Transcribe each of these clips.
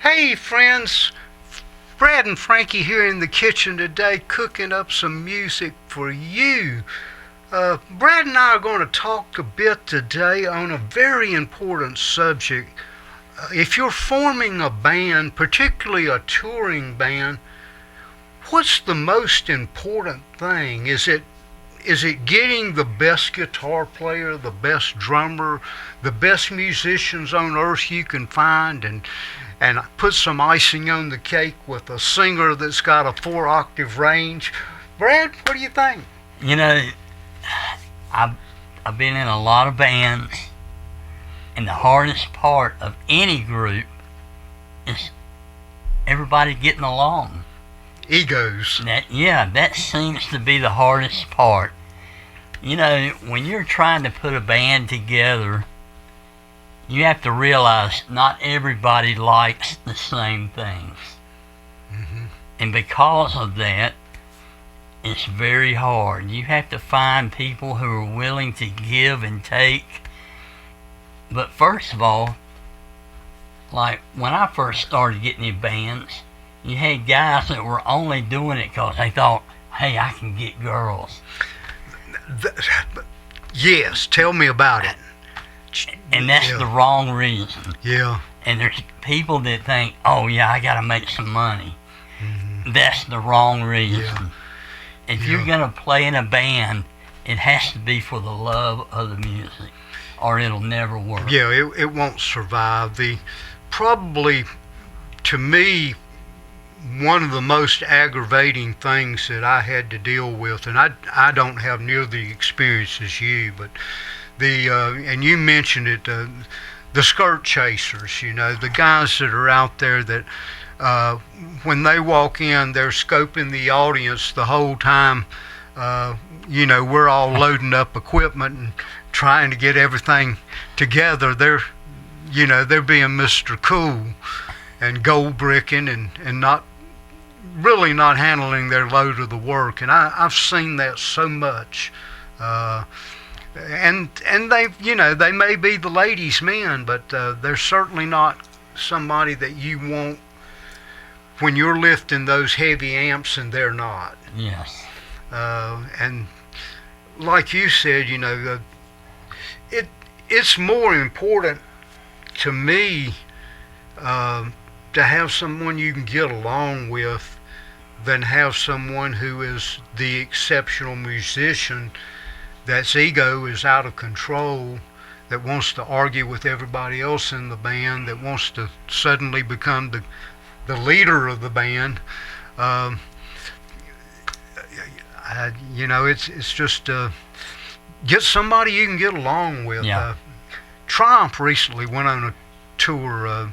Hey friends, Brad and Frankie here in the kitchen today cooking up some music for you. Brad and I are going to talk a bit today on a very important subject. If you're forming a band, particularly a touring band, what's the most important thing? Is it getting the best guitar player, the best drummer, the best musicians on earth you can find, and put some icing on the cake with a singer that's got a 4 octave range? Brad, what do you think? You know, I've, I've been in a lot of bands, and the hardest part of any group is everybody getting along. Egos. That seems to be the hardest part. You know, when you're trying to put a band together, you have to realize not everybody likes the same things. Hmm. And because of that, it's very hard. You have to find people who are willing to give and take. But first of all, like when I first started getting in bands, you had guys that were only doing it because they thought, hey, I can get girls. Yes, tell me about it. And that's Yeah. the wrong reason. Yeah. And there's people that think, oh, yeah, I got to make some money. Hmm. That's the wrong reason. Yeah. If Yeah. you're going to play in a band, it has to be for the love of the music, or it'll never work. Yeah, it won't survive. Probably, to me, one of the most aggravating things that I had to deal with, and I don't have near the experience as you, but and you mentioned it, the skirt chasers, the guys that are out there that when they walk in, they're scoping the audience the whole time. We're all loading up equipment and trying to get everything together. They're being Mr. Cool and gold bricking and not really not handling their load of the work. And I've seen that so much. And they may be the ladies' men, but they're certainly not somebody that you want when you're lifting those heavy amps, and they're not. Yes. And like you said, it's more important to me to have someone you can get along with than have someone who is the exceptional musician that's ego is out of control, that wants to argue with everybody else in the band, that wants to suddenly become the leader of the band. It's just get somebody you can get along with. Yeah. Triumph recently went on a tour,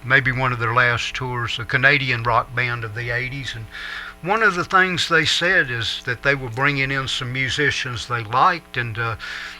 maybe one of their last tours, a Canadian rock band of the 80s, and one of the things they said is that they were bringing in some musicians they liked, and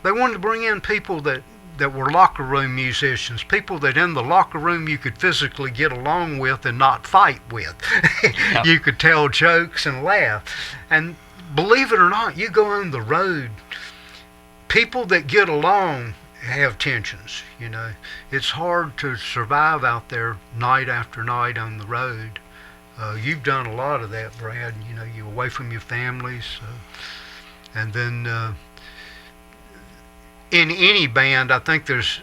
they wanted to bring in people that were locker room musicians, people that in the locker room you could physically get along with and not fight with. Yep. You could tell jokes and laugh. And believe it or not, you go on the road, people that get along have tensions. It's hard to survive out there night after night on the road. You've done a lot of that, Brad. You're away from your families, and then in any band, I think there's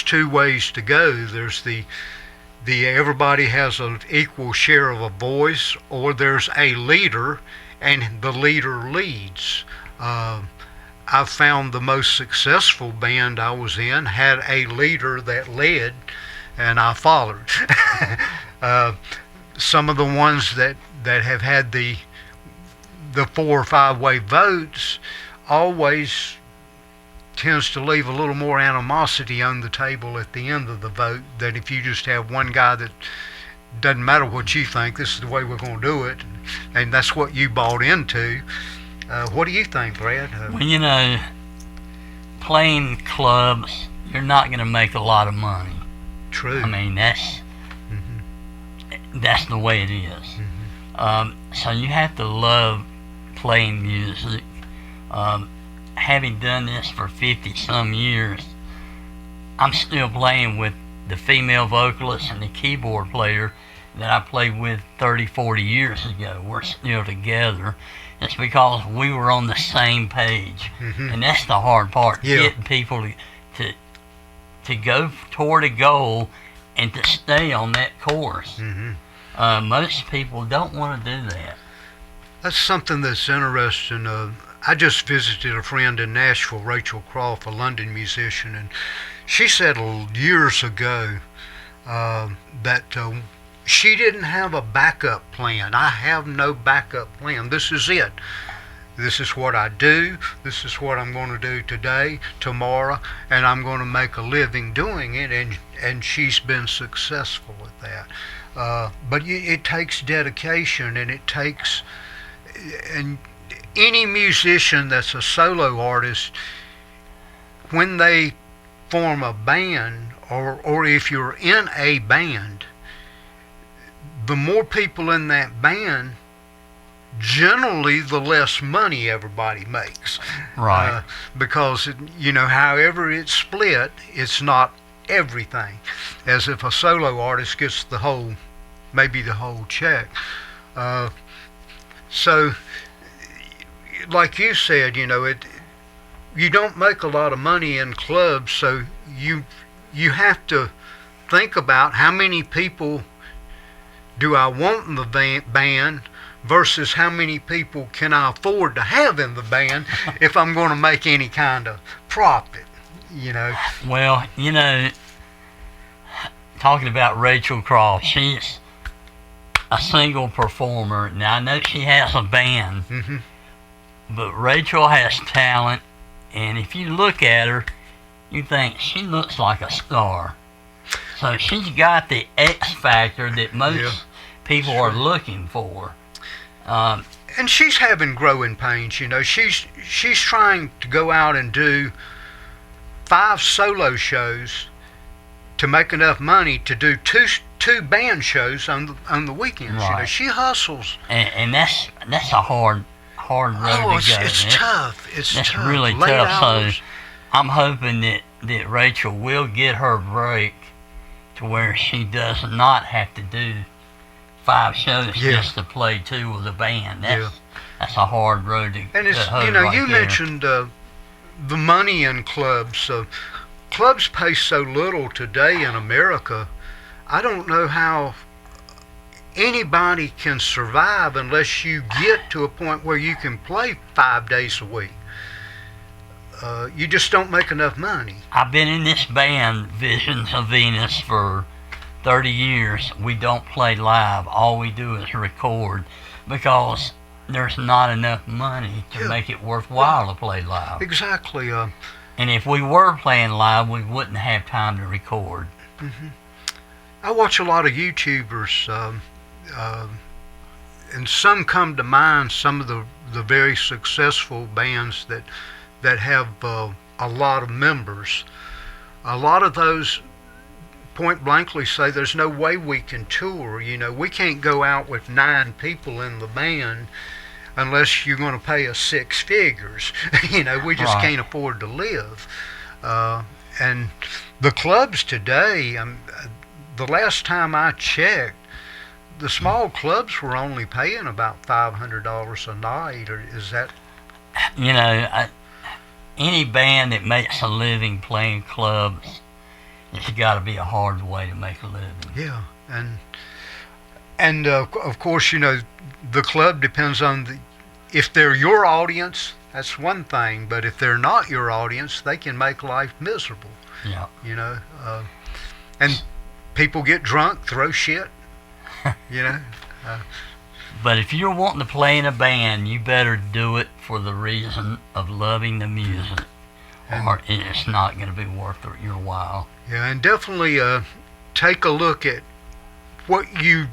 two ways to go. There's the everybody has an equal share of a voice, or there's a leader, and the leader leads. I found the most successful band I was in had a leader that led, and I followed. Some of the ones that have had the 4 or 5 way votes always tends to leave a little more animosity on the table at the end of the vote than if you just have one guy that doesn't matter what you think, this is the way we're going to do it, and that's what you bought into. What do you think, Brad? Well, playing clubs, you're not going to make a lot of money. True. I mean, that's the way it is. Mm-hmm. So you have to love playing music. Having done this for 50 some years, I'm still playing with the female vocalist and the keyboard player that I played with 30, 40 years ago, we're still together. It's because we were on the same page. And that's the hard part, getting people to go toward a goal and to stay on that course. Most people don't want to do that. That's something that's interesting. I just visited a friend in Nashville, Rachel Croft, a London musician, and she said years ago that she didn't have a backup plan. I have no backup plan. This is it. This is what I do. This is what I'm going to do today, tomorrow, and I'm going to make a living doing it. And she's been successful with that. But it takes dedication, and it takes, and any musician that's a solo artist, when they form a band, or if you're in a band, the more people in that band, generally the less money everybody makes. Right. Because, however it's split, it's not everything. As if a solo artist gets maybe the whole check. So, like you said, you don't make a lot of money in clubs, so you have to think about how many people do I want in the band versus how many people can I afford to have in the band if I'm going to make any kind of profit, Well, talking about Rachel Croft, she's a single performer. Now, I know she has a band, but Rachel has talent, and if you look at her, you think she looks like a star. So she's got the X factor that most people are looking for. And she's having growing pains, She's trying to go out and do 5 solo shows to make enough money to do two band shows on the weekends. Right. She hustles. And that's a hard road to go. It's tough. It's That's tough. really Late tough. hours. So I'm hoping that Rachel will get her break to where she does not have to do 5 shows just to play 2 with a band. That's a hard road to go. And it's you mentioned the money in clubs. Clubs pay so little today in America. I don't know how anybody can survive unless you get to a point where you can play 5 days a week. You just don't make enough money. I've been in this band, Visions of Venus, for 30 years. We don't play live. All we do is record because there's not enough money to make it worthwhile to play live. Exactly. And if we were playing live, we wouldn't have time to record. I watch a lot of YouTubers, and some come to mind, some of the very successful bands that have a lot of members. A lot of those point blankly say there's no way we can tour. We can't go out with 9 people in the band unless you're going to pay us 6 figures. We just can't afford to live. And the clubs today, the last time I checked, the small clubs were only paying about $500 a night. Or is that? Any band that makes a living playing clubs, it's got to be a hard way to make a living. Yeah, and of course, the club depends on if they're your audience, that's one thing, but if they're not your audience, they can make life miserable. Yeah. And people get drunk, throw shit. But if you're wanting to play in a band, you better do it for the reason of loving the music, or it's not going to be worth your while. Yeah, and definitely take a look at what you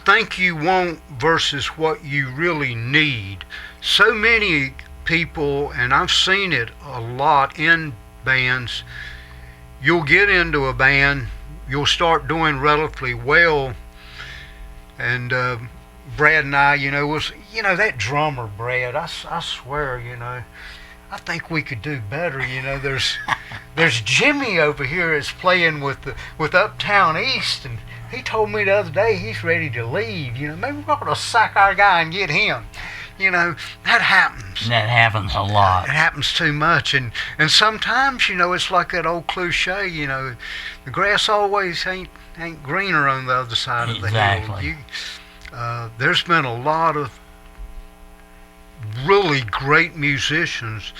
think you want versus what you really need. So many people, and I've seen it a lot in bands, you'll get into a band, you'll start doing relatively well, and Brad and I, that drummer, Brad, I swear, I think we could do better. there's Jimmy over here is playing with Uptown East, and he told me the other day he's ready to leave. Maybe we're going to sack our guy and get him. That happens. That happens a lot. It happens too much, and sometimes it's like that old cliche. The grass always ain't greener on the other side of the hill. There's been a lot of really great musicians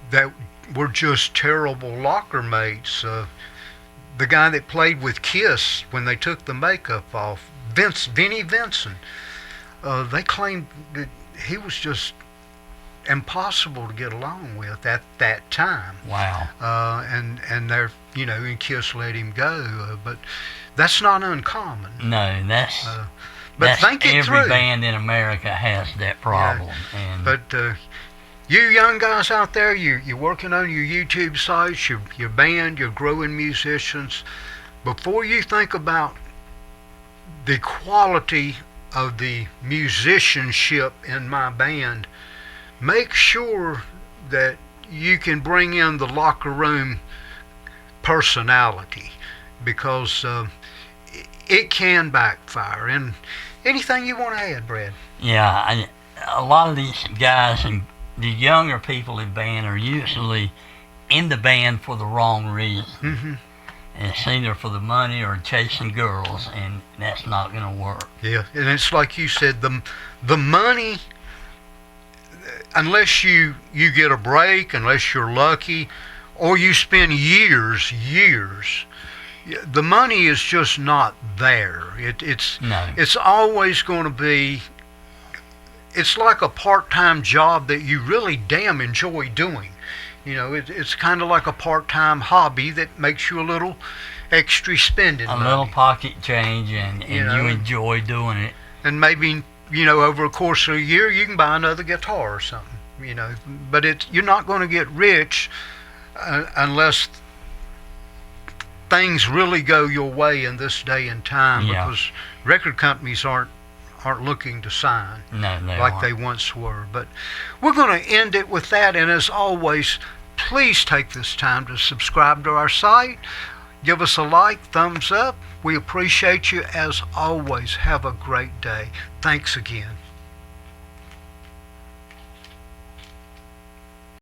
that were just terrible locker mates. The guy that played with Kiss when they took the makeup off, Vinnie Vincent, they claimed that he was just impossible to get along with at that time. Wow. And they're, and Kiss let him go. But that's not uncommon. No, that's think it through. Every band in America has that problem. Yeah. But you young guys out there, you're working on your YouTube sites, your band, you're growing musicians. Before you think about the quality of the musicianship in my band, make sure that you can bring in the locker room personality, because it can backfire. And anything you want to add, Brad? Yeah, a lot of these guys and the younger people in band are usually in the band for the wrong reason. Mm-hmm. And it's either for the money or chasing girls, and that's not going to work. Yeah, and it's like you said, the money, unless you get a break, unless you're lucky, or you spend years, the money is just not there. It's always going to be, it's like a part-time job that you really damn enjoy doing. It's kind of like a part-time hobby that makes you a little extra spending money. A little pocket change, and you enjoy doing it. And maybe, over a course of a year, you can buy another guitar or something, But you're not going to get rich unless things really go your way in this day and time, because record companies aren't looking to sign like they once were. But we're going to end it with that, and as always, please take this time to subscribe to our site. Give us a like, thumbs up. We appreciate you as always. Have a great day. Thanks again.